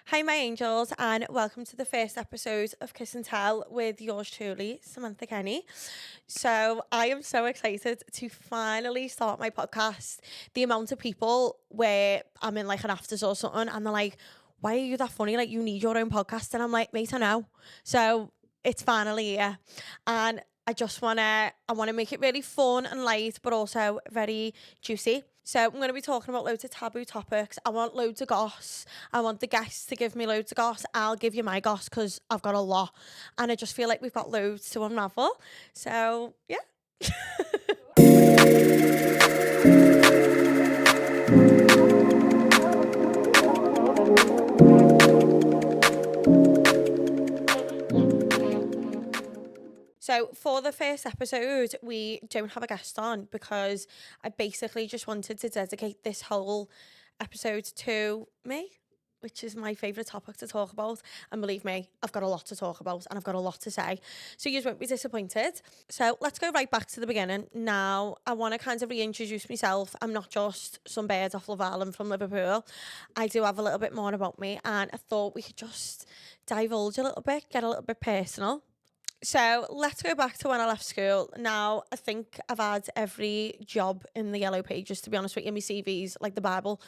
Hi, my angels, and welcome to the first episode of Kiss and Tell with yours truly, Samantha Kenny. So, I am so excited to finally start my podcast. The amount of people where I'm in like an afters or something, and they're like, "Why are you that funny? Like, you need your own podcast." And I'm like, "Mate, I know." So, it's finally here, and I wanna make it really fun and light, but also very juicy. So I'm going to be talking about loads of taboo topics. I want loads of goss. I want the guests to give me loads of goss. I'll give you my goss because I've got a lot. And I just feel like we've got loads to unravel. So, yeah. So for the first episode, we don't have a guest on because I basically just wanted to dedicate this whole episode to me, which is my favourite topic to talk about. And believe me, I've got a lot to talk about and I've got a lot to say. So you won't be disappointed. So let's go right back to the beginning. Now, I want to kind of reintroduce myself. I'm not just some bird off Love Island from Liverpool. I do have a little bit more about me, and I thought we could just divulge a little bit, get a little bit personal. So let's go back to when I left school. Now, I think I've had every job in the yellow pages, to be honest with you. My CV's like the Bible.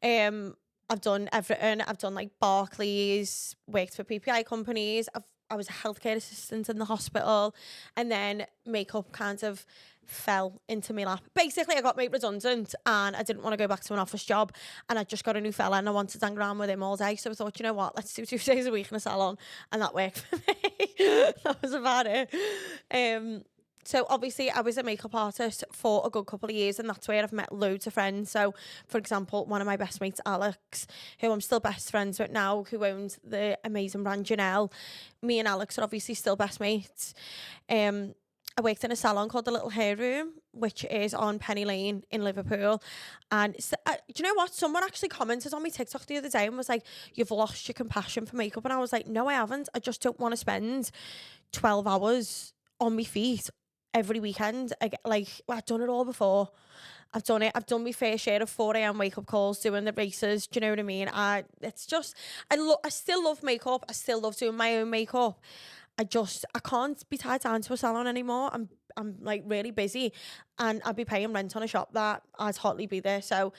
I've done everything. I've done like Barclays, worked for PPI companies. I was a healthcare assistant in the hospital, and then makeup kind of fell into my lap. Basically, I got made redundant and I didn't want to go back to an office job, and I just got a new fella and I wanted to hang around with him all day. So I thought, you know what, let's do 2 days a week in a salon, and that worked for me. That was about it. So obviously I was a makeup artist for a good couple of years, and that's where I've met loads of friends. So for example, one of my best mates, Alex, who I'm still best friends with now, who owns the amazing brand Janelle. Me and Alex are obviously still best mates. I worked in a salon called The Little Hair Room, which is on Penny Lane in Liverpool. And do you know what? Someone actually commented on my TikTok the other day and was like, "You've lost your compassion for makeup." And I was like, "No, I haven't. I just don't want to spend 12 hours on my feet every weekend." I've done it all before. I've done it. I've done my fair share of 4 a.m. wake up calls, doing the races. Do you know what I mean? It's just, I still love makeup. I still love doing my own makeup. I can't be tied down to a salon anymore. I'm like really busy, and I'd be paying rent on a shop that I'd hardly be there. So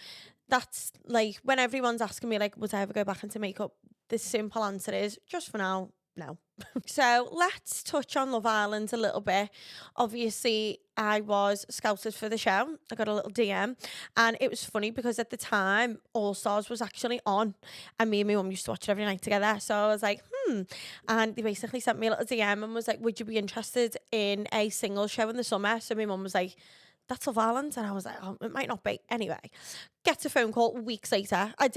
that's like, when everyone's asking me like, would I ever go back into makeup? The simple answer is, just for now, no. So let's touch on Love Island a little bit. Obviously, I was scouted for the show. I got a little DM, and it was funny because at the time, All Stars was actually on, and me and my mum used to watch it every night together. So I was like, and they basically sent me a little DM and was like, "Would you be interested in a single show in the summer?" So my mum was like, "That's Love Island," and I was like, "Oh, it might not be." Anyway, get a phone call weeks later. I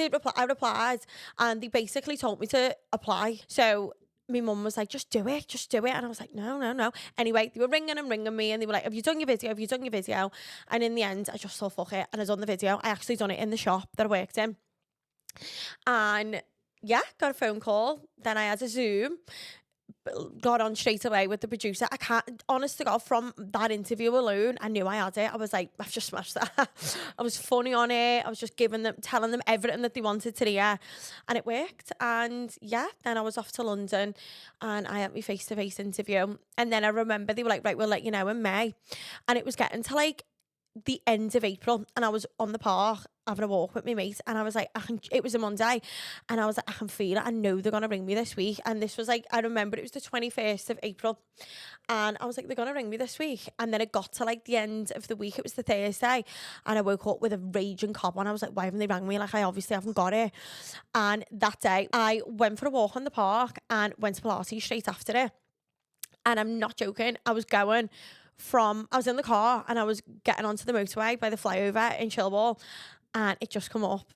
replied, and they basically told me to apply. So my mum was like, just do it. And I was like, no, no, no. Anyway, they were ringing and ringing me, and they were like, "Have you done your video? Have you done your video?" And in the end, I just thought, fuck it. And I done the video. I actually done it in the shop that I worked in. And yeah, got a phone call. Then I had a Zoom, got on straight away with the producer. I can't, honest to God, from that interview alone, I knew I had it. I was like, I've just smashed that. I was funny on it. I was just telling them everything that they wanted to hear, and it worked. And yeah, then I was off to London, and I had my face-to-face interview. And then I remember they were like, "Right, we'll let you know in May." And it was getting to like the end of April, and I was on the park having a walk with my mate, and I was like, it was a Monday, and I was like, I can feel it. I know they're gonna ring me this week. And this was like, I remember it was the 21st of April, and I was like, they're gonna ring me this week. And then it got to like the end of the week, it was the Thursday, and I woke up with a raging cob on. I was like, why haven't they rang me? Like, I obviously haven't got it. And that day I went for a walk on the park and went to Pilates straight after it. And I'm not joking, I was in the car and I was getting onto the motorway by the flyover in Chilwell, and it just come up,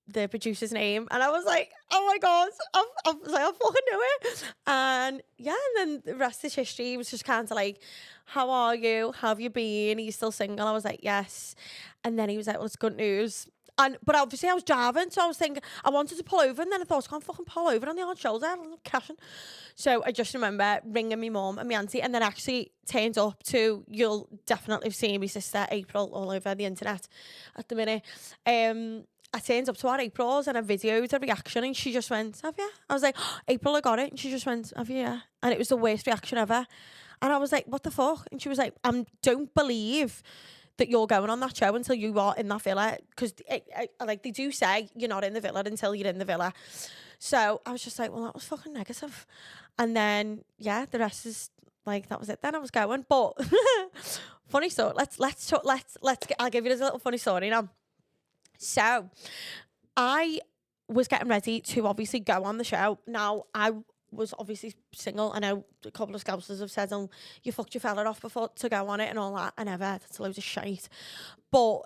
the producer's name, and I was like, "Oh my God," I was like, "I fucking knew it." And yeah, and then the rest is history. It was just kind of like, "How are you? How have you been? Are you still single?" I was like, "Yes." And then he was like, "Well, it's good news." But obviously I was driving, so I was thinking, I wanted to pull over, and then I thought, I can't fucking pull over on the hard shoulder, I'm not cashing. So I just remember ringing my mum and my auntie, and then actually turned up to, you'll definitely have seen my sister April all over the internet at the minute. I turned up to our April's and I videoed a reaction and she just went, have you? I was like, oh, April, I got it. And she just went, have you? Yeah. And it was the worst reaction ever. And I was like, what the fuck? And she was like, I don't believe that you're going on that show until you are in that villa. Because like they do say you're not in the villa until you're in the villa. So I was just like, well, that was fucking negative. And then, yeah, the rest is like, that was it. Then I was going. But funny story. I'll give you this little funny story now. So I was getting ready to obviously go on the show. Now, I was obviously single. I know a couple of scousers have said, oh, you fucked your fella off before to go on it and all that. I never. That's a load of shite. But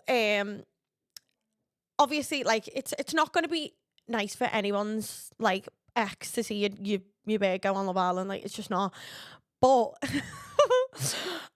obviously, like, it's not going to be nice for anyone's, like, ex to see your babe go on Love Island. Like, it's just not. But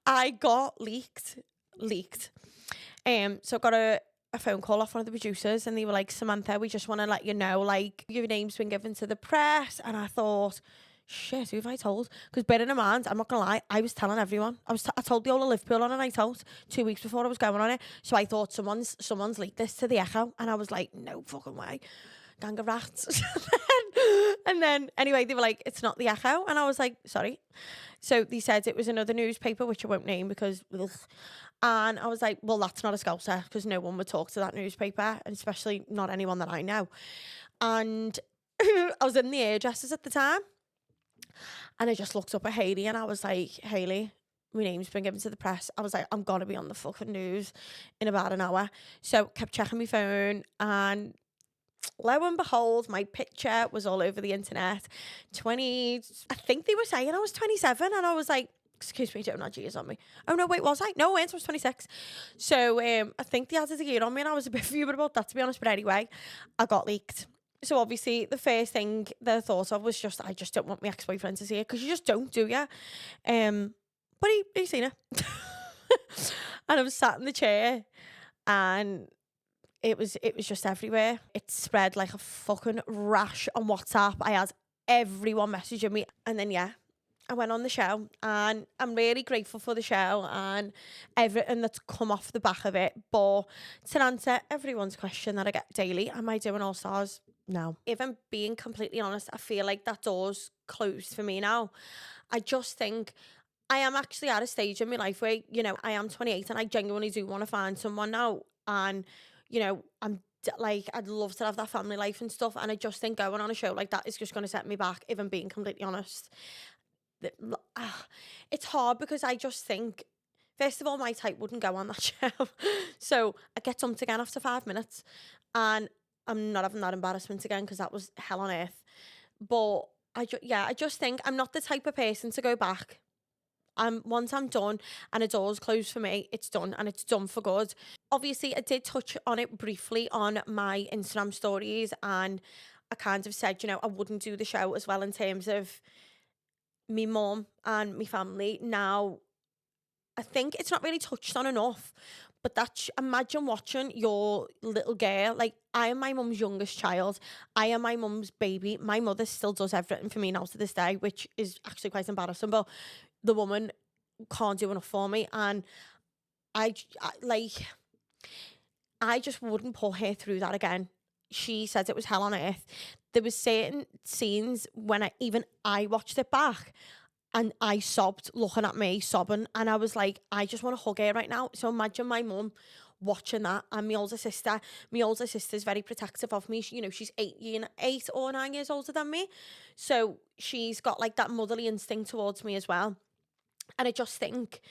I got leaked. So I got a phone call off one of the producers and they were like, Samantha, we just want to let you know, like, your name's been given to the press. And I thought, shit, who have I told? Because bearing in mind, I'm not gonna lie, I was telling everyone. I told the whole of Liverpool on a night out 2 weeks before I was going on it. So I thought someone's leaked this to the Echo. And I was like, no fucking way. Gang of rats. And then anyway, they were like, it's not the Echo. And I was like, sorry. So they said it was another newspaper, which I won't name because ugh. And I was like, well, that's not a Scouser because no one would talk to that newspaper, and especially not anyone that I know. And I was in the hairdressers at the time and I just looked up at Hayley and I was like, Hayley, my name's been given to the press. I was like, I'm going to be on the fucking news in about an hour. So kept checking my phone and lo and behold, my picture was all over the internet. I think they were saying I was 27 and I was like, excuse me, don't have years on me. Oh no, wait, was I? No, I was 26. So I think they added a year on me and I was a bit fuming about that, to be honest. But anyway, I got leaked. So obviously the first thing that I thought of was just, I just don't want my ex-boyfriend to see it because you just don't, do you? But he seen it. And I was sat in the chair and it was just everywhere. It spread like a fucking rash on WhatsApp. I had everyone messaging me. And then, yeah, I went on the show and I'm really grateful for the show and everything that's come off the back of it. But to answer everyone's question that I get daily, am I doing All Stars? No. If I'm being completely honest, I feel like that door's closed for me now. I just think I am actually at a stage in my life where, you know, I am 28 and I genuinely do want to find someone now. And, you know, like, I'd love to have that family life and stuff. And I just think going on a show like that is just going to set me back, if I'm being completely honest. It's hard because I just think, first of all, my type wouldn't go on that show. So I get dumped again after 5 minutes and I'm not having that embarrassment again because that was hell on earth. But I just think I'm not the type of person to go back. Once I'm done and a door's closed for me, it's done and it's done for good. Obviously, I did touch on it briefly on my Instagram stories and I kind of said, you know, I wouldn't do the show as well in terms of me mum and me family. Now, I think it's not really touched on enough, but imagine watching your little girl. Like, I am my mum's youngest child. I am my mum's baby. My mother still does everything for me now to this day, which is actually quite embarrassing, but the woman can't do enough for me. And I just wouldn't put her through that again. She said it was hell on earth. There was certain scenes when I watched it back and I sobbed looking at me sobbing and I was like, I just want to hug her right now. So imagine my mum watching that and my older sister's very protective of me. You know, she's 8 or 9 years older than me. So she's got like that motherly instinct towards me as well. And I just think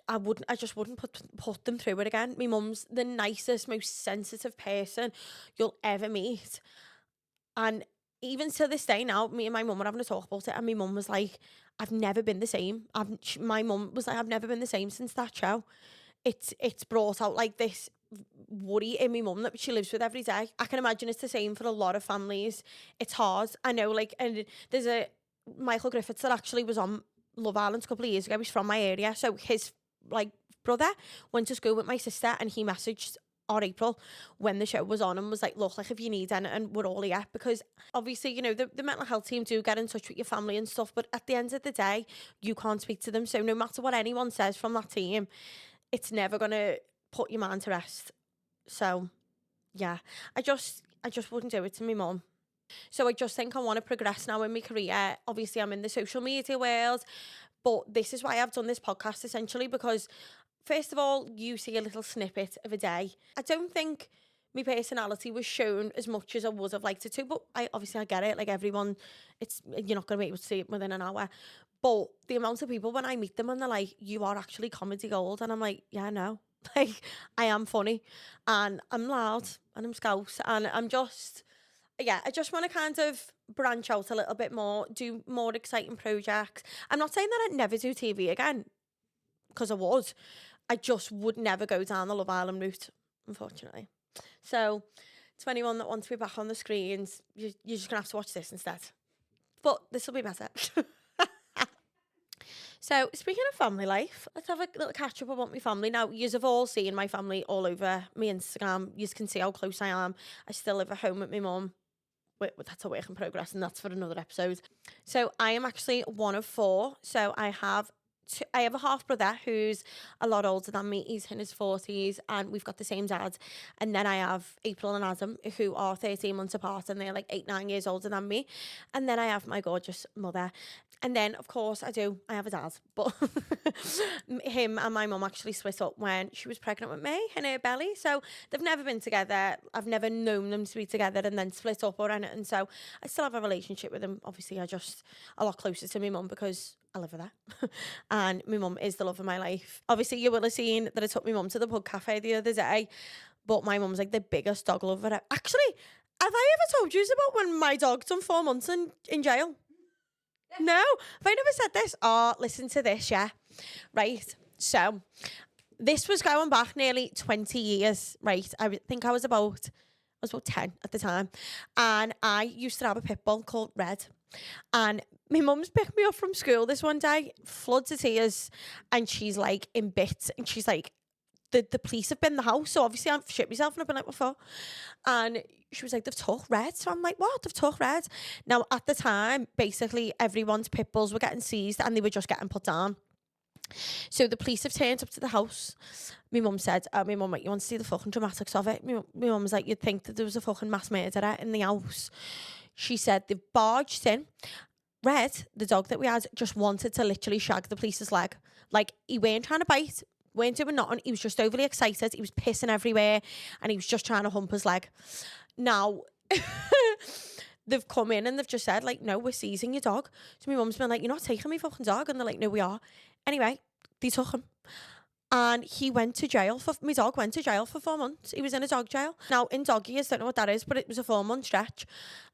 I just wouldn't put them through it again. My mum's the nicest, most sensitive person you'll ever meet. And even to this day now, me and my mum were having a talk about it, and my mum was like, I've never been the same. My mum was like, I've never been the same since that show. It's brought out like this worry in my mum that she lives with every day. I can imagine it's the same for a lot of families. It's hard. I know, like, and there's a Michael Griffiths that actually was on Love Island a couple of years ago. He's from my area. So his, like, brother went to school with my sister and he messaged our April when the show was on and was like, look, like, if you need anything, we're all here. Because obviously, you know, the mental health team do get in touch with your family and stuff, but at the end of the day, you can't speak to them. So no matter what anyone says from that team, it's never going to put your mind to rest. So yeah, I just wouldn't do it to my mum. So I just think I want to progress now in my career. Obviously, I'm in the social media world, but this is why I've done this podcast essentially because, first of all, you see a little snippet of a day. I don't think my personality was shown as much as I would have liked it to, but I get it. Like everyone, you're not going to be able to see it within an hour. But the amount of people when I meet them and they're like, "You are actually comedy gold," and I'm like, "Yeah, I know." Like I am funny, and I'm loud, and I'm scouse, and I'm just yeah, I just want to kind of branch out a little bit more, do more exciting projects. I'm not saying that I'd never do TV again, because I would. I just would never go down the Love Island route, unfortunately. So, to anyone that wants to be back on the screens, you're just going to have to watch this instead. But this will be better. So, speaking of family life, let's have a little catch up about my family. Now, yous have all seen my family all over my Instagram. Yous can see how close I am. I still live at home with my mum. That's a work in progress, and that's for another episode. So I am actually one of four. So I have a half brother who's a lot older than me. He's in his 40s, and we've got the same dad. And then I have April and Adam, who are 13 months apart, and they're like 8-9 years older than me. And then I have my gorgeous mother. And then, of course, I have a dad, but him and my mum actually split up when she was pregnant with me in her belly. So they've never been together. I've never known them to be together and then split up or anything. So I still have a relationship with them. Obviously, I just a lot closer to my mum because I live with her. And my mum is the love of my life. Obviously, you will have seen that I took my mum to the pub cafe the other day, but my mum's like the biggest dog lover. Actually, have I ever told you about when my dog done 4 months in jail? No, have I never said this? Oh, listen to this, yeah. Right. So this was going back nearly 20 years, right? I think I was about 10 at the time. And I used to have a pit bull called Red. And my mum's picked me up from school this one day, floods of tears, and she's like in bits. And she's like, the police have been in the house, so obviously I've shit myself and I've been like before. And she was like, they've took Red. So I'm like, what? They've took Red. Now, at the time, basically everyone's pit bulls were getting seized and they were just getting put down. So the police have turned up to the house. My mum said, my mum, like, you want to see the fucking dramatics of it? My mum was like, you'd think that there was a fucking mass murderer in the house. She said they've barged in. Red, the dog that we had, just wanted to literally shag the police's leg. Like, he weren't trying to bite, weren't doing nothing. He was just overly excited. He was pissing everywhere and he was just trying to hump his leg. Now, they've come in and they've just said, like, no, we're seizing your dog. So my mum's been like, you're not taking my fucking dog? And they're like, no, we are. Anyway, they took him. And my dog went to jail for 4 months. He was in a dog jail. Now, in dog years, don't know what that is, but it was a 4-month stretch.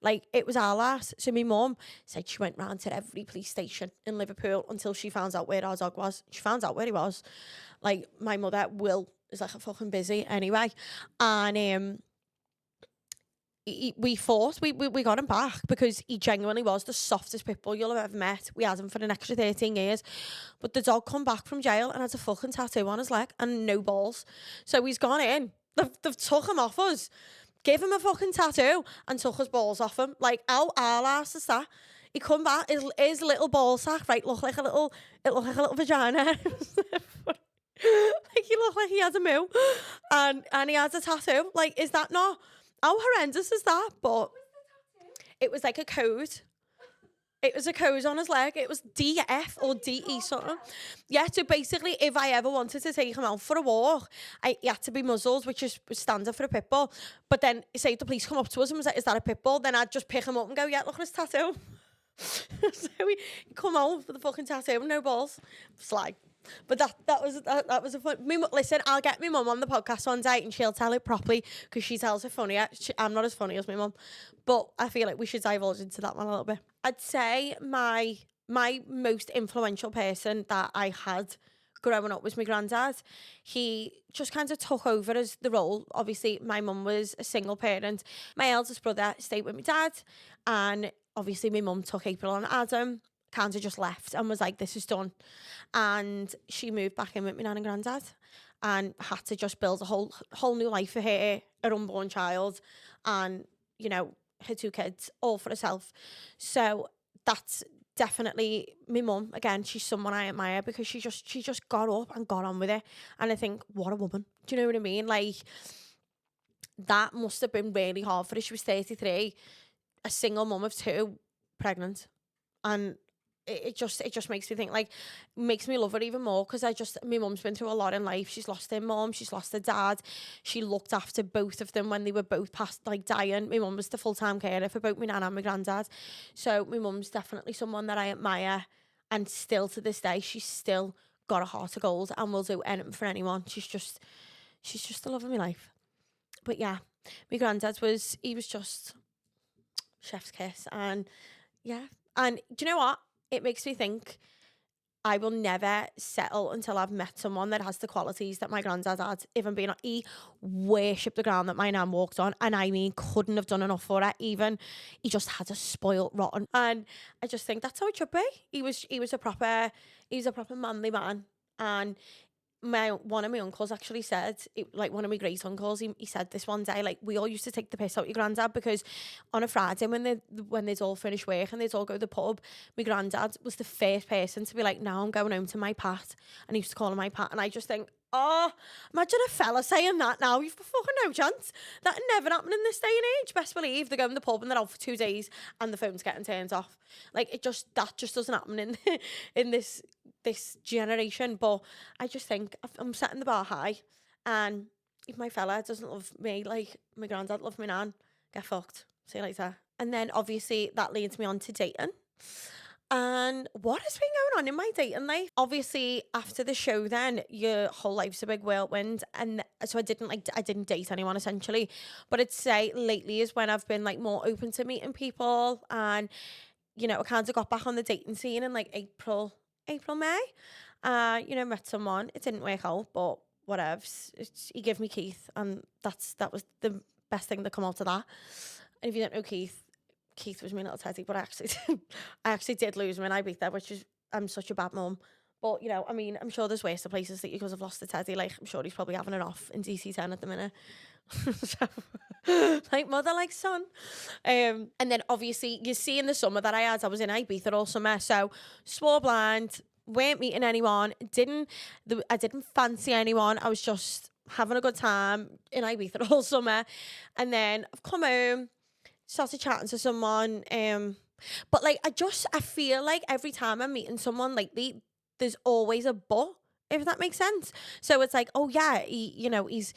Like, it was our last. So my mum said she went round to every police station in Liverpool until she found out where our dog was. She found out where he was. Like, my mother, Will, is like a fucking busy anyway. And we fought. We got him back because he genuinely was the softest pit bull you'll have ever met. We had him for an extra 13 years. But the dog come back from jail and has a fucking tattoo on his leg and no balls. So he's gone in. They've took him off us, gave him a fucking tattoo and took his balls off him. Like, how ass is that? He come back, his little ball sack, right, looked like a little vagina. Like, he looked like he had a moo. And he has a tattoo. Like, is that not... How horrendous is that? But it was like a code. It was a code on his leg. It was DF or DE something. Yeah, so basically, if I ever wanted to take him out for a walk, he had to be muzzled, which is standard for a pit bull. But then, say if the police come up to us and was like, is that a pit bull? Then I'd just pick him up and go, yeah, look at his tattoo. So he come out with the fucking tattoo and no balls. Slag. But that was a fun. Listen, I'll get my mum on the podcast one day and she'll tell it properly because she tells it funnier. I'm not as funny as my mum, but I feel like we should divulge into that one a little bit. I'd say my most influential person that I had growing up was my granddad. He just kind of took over as the role. Obviously, my mum was a single parent. My eldest brother stayed with my dad, and obviously my mum took April and Adam. Kind of just left and was like, this is done. And she moved back in with my nan and granddad and had to just build a whole new life for her unborn child and, you know, her 2 kids, all for herself. So that's definitely my mum. Again, she's someone I admire because she just got up and got on with it. And I think, what a woman. Do you know what I mean? Like, that must have been really hard for her. She was 33, a single mum of 2, pregnant. And it just makes me think, like, makes me love her even more, because my mum's been through a lot in life. She's lost her mum, she's lost her dad. She looked after both of them when they were both past, like, dying. My mum was the full-time carer for both my nan and my granddad. So my mum's definitely someone that I admire, and still to this day, she's still got a heart of gold and will do anything for anyone. She's just the love of my life. But yeah, my granddad was just chef's kiss. And yeah, and do you know what? It makes me think I will never settle until I've met someone that has the qualities that my granddad had. If I'm being honest, he worshipped the ground that my nan walked on, and I mean, couldn't have done enough for her. Even he just had a spoiled rotten, and I just think that's how it should be. He was a proper manly man. And one of my uncles actually said, like, one of my great uncles, he said this one day, like, we all used to take the piss out your granddad, because on a Friday when they'd all finish work and they'd all go to the pub, my granddad was the first person to be like, now I'm going home to my Pat, and he used to call him my Pat. And I just think, oh, imagine a fella saying that now. You've fucking no chance. That'd never happen in this day and age. Best believe they're going to the pub and they're out for 2 days and the phone's getting turned off. Like, that just doesn't happen in this generation. But I just think I'm setting the bar high, and if my fella doesn't love me like my granddad loved my nan, get fucked. See you later. And then obviously that leads me on to dating. And what has been going on in my dating life? Obviously, after the show, then your whole life's a big whirlwind, and so I didn't date anyone essentially. But I'd say lately is when I've been, like, more open to meeting people, and I kind of got back on the dating scene in, like, April, May. Met someone. It didn't work out, but whatever. He gave me Keith, and that was the best thing that come out of that. And if you don't know Keith was my little teddy, but I actually did lose him in Ibiza, which is, I'm such a bad mum. But, I mean, I'm sure there's worse places that you could have lost the teddy. Like, I'm sure he's probably having it off in DC10 at the minute. So, like mother, like son. And then obviously you see in the summer that I was in Ibiza all summer. So swore blind, weren't meeting anyone, I didn't fancy anyone. I was just having a good time in Ibiza all summer. And then I've come home, started chatting to someone, but, like, I feel like every time I'm meeting someone lately, there's always a but, if that makes sense. So it's like, oh yeah, he's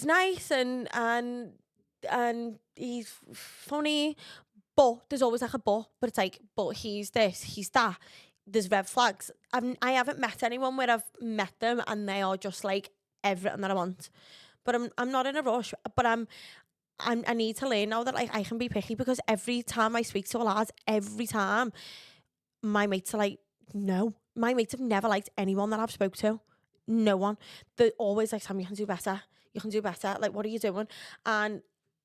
nice and he's funny, but there's always, like, a but it's like, but he's this, he's that. There's red flags. I haven't met anyone where I've met them and they are just, like, everything that I want. But I'm not in a rush, but I need to learn now that, like, I can be picky, because every time I speak to a lad, every time my mates are like, no. My mates have never liked anyone that I've spoke to. No one. They're always like, Sam, you can do better. You can do better. Like, what are you doing? And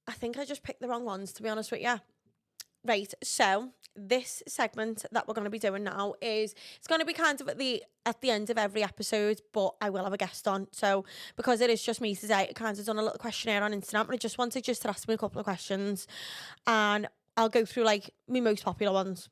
I think I just picked the wrong ones, to be honest with you. Right, so this segment that we're going to be doing now it's going to be kind of at the end of every episode, but I will have a guest on. So because it is just me today, I kind of done a little questionnaire on Instagram, and I just wanted to ask me a couple of questions, and I'll go through, like, my most popular ones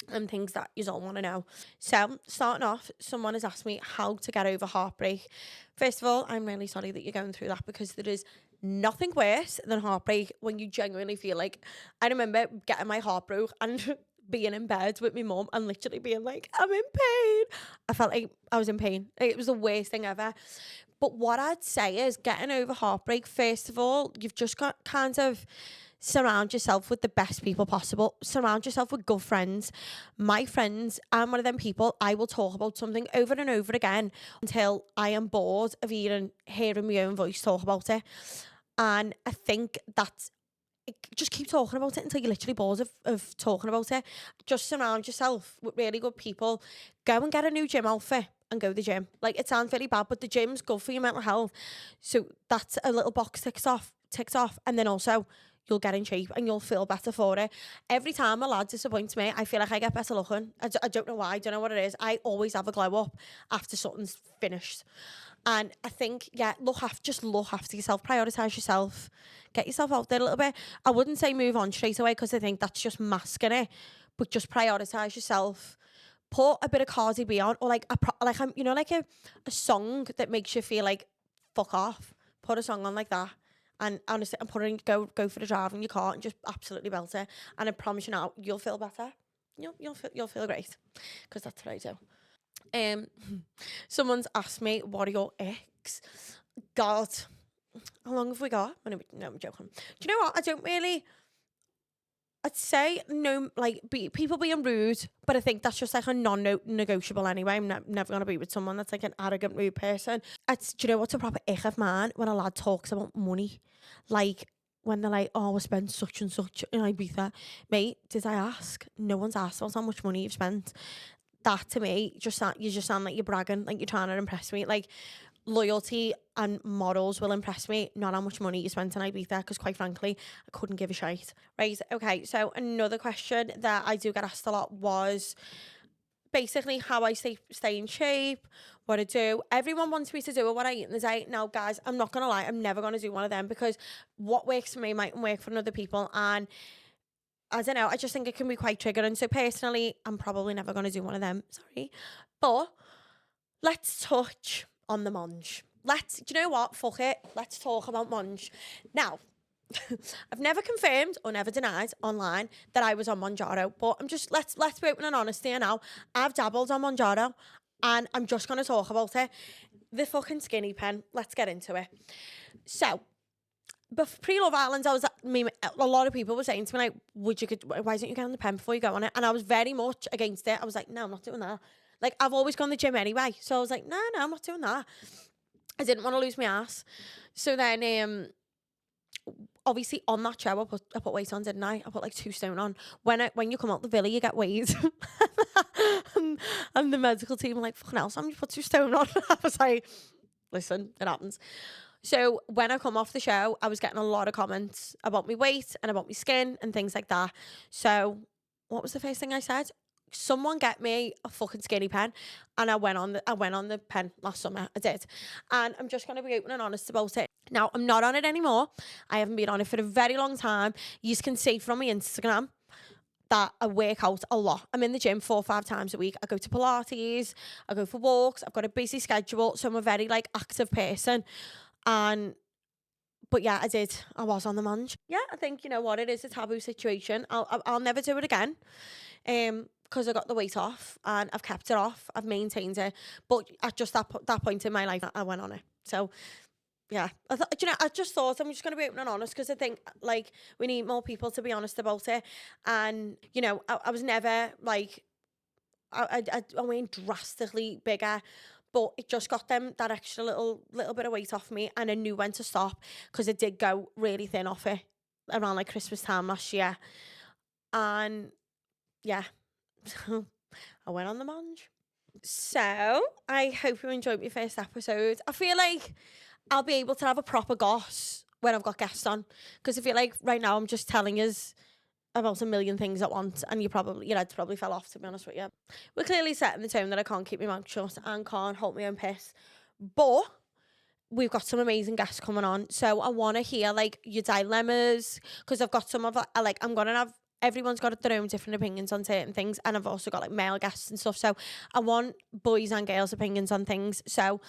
and things that you all want to know. So starting off, someone has asked me how to get over heartbreak. First of all, I'm really sorry that you're going through that, because there is nothing worse than heartbreak when you genuinely feel like, I remember getting my heart broke and being in bed with my mum and literally being like, I'm in pain. I felt like I was in pain. It was the worst thing ever. But what I'd say is, getting over heartbreak, first of all, you've just got kind of surround yourself with the best people possible. Surround yourself with good friends. My friends, I'm one of them people, I will talk about something over and over again until I am bored of even hearing my own voice talk about it. And I think just keep talking about it until you're literally bored of talking about it. Just surround yourself with really good people. Go and get a new gym outfit and go to the gym. Like, it sounds very bad, but the gym's good for your mental health. So that's a little box ticked off. And then also, you'll get in shape and you'll feel better for it. Every time a lad disappoints me, I feel like I get better looking. I don't know why. I don't know what it is. I always have a glow up after something's finished. And I think, yeah, just look after yourself. Prioritise yourself. Get yourself out there a little bit. I wouldn't say move on straight away, because I think that's just masking it. But just prioritise yourself. Put a bit of Cardi B on, or like a song that makes you feel like, fuck off. Put a song on like that. And honestly, I'm putting go for the drive in your car and just absolutely belt it. And I promise you now, you'll feel better. You'll feel great, because that's what I do. Um, someone's asked me, what are your icks? God, how long have we got? No, I'm joking. Do you know what? I don't really. I'd say no, like people being rude, but I think that's just like a non-negotiable anyway. I'm never gonna be with someone that's like an arrogant, rude person. Do you know what's a proper ick of mine? When a lad talks about money, like when they're like, "Oh, I spent such and such in Ibiza." Mate, did I ask? No one's asked about how much money you've spent. That to me, you just sound like you're bragging, like you're trying to impress me. Like, loyalty and morals will impress me, not how much money you spent on Ibiza, because quite frankly, I couldn't give a shite. Right, okay, so another question that I do get asked a lot was basically how I stay in shape, what I do. Everyone wants me to do what I eat in the day. Now, guys, I'm not gonna lie, I'm never gonna do one of them, because what works for me mightn't work for other people, and I don't know, I just think it can be quite triggering. So personally, I'm probably never going to do one of them. Sorry. But let's touch on the munge. Do you know what? Fuck it. Let's talk about munge. Now, I've never confirmed or never denied online that I was on Monjaro, but let's be open and honest here now. I've dabbled on Monjaro, and I'm just going to talk about it. The fucking skinny pen. Let's get into it. So, but pre-Love Island, a lot of people were saying to me, like, why don't you get on the pen before you go on it? And I was very much against it. I was like, no, I'm not doing that. Like, I've always gone to the gym anyway. So I was like, no, I'm not doing that. I didn't want to lose my ass. So then, obviously on that show, I put weight on, didn't I? I put like 2 stone on. When you come out the villa, you get weighed. and the medical team were like, fucking hell, Sam, you put 2 stone on. I was like, listen, it happens. So when I come off the show, I was getting a lot of comments about my weight and about my skin and things like that. So what was the first thing I said? Someone get me a fucking skinny pen. And I went on the pen last summer. I did. And I'm just going to be open and honest about it. Now, I'm not on it anymore. I haven't been on it for a very long time. You can see from my Instagram that I work out a lot. I'm in the gym 4 or 5 times a week. I go to Pilates. I go for walks. I've got a busy schedule. So I'm a very like active person. But yeah, I was on the munge. Yeah, I think, you know what, it is a taboo situation. I'll never do it again, because I got the weight off and I've kept it off. I've maintained it. But at just that point in my life, I went on it. So yeah, I just thought I'm just going to be open and honest, because I think like we need more people to be honest about it. And you know, I was never like, I went drastically bigger, but it just got that extra little bit of weight off me, and I knew when to stop, because it did go really thin off it around like Christmas time last year. And yeah, I went on the munge. So I hope you enjoyed my first episode. I feel like I'll be able to have a proper goss when I've got guests on, because I feel like right now I'm just telling us about a million things at once, and your head probably fell off, to be honest with you. We're clearly setting the tone that I can't keep my mouth shut and can't hold my own piss. But we've got some amazing guests coming on, so I want to hear like your dilemmas, because I've got some of like I'm gonna have, everyone's got their own different opinions on certain things, and I've also got like male guests and stuff, so I want boys and girls opinions on things. So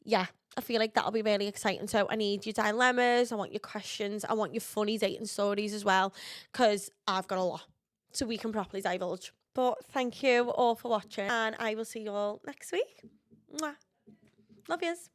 yeah, I feel like that'll be really exciting. So I need your dilemmas, I want your questions, I want your funny dating stories as well, because I've got a lot, so we can properly divulge. But thank you all for watching, and I will see you all next week. Mwah. Love yous.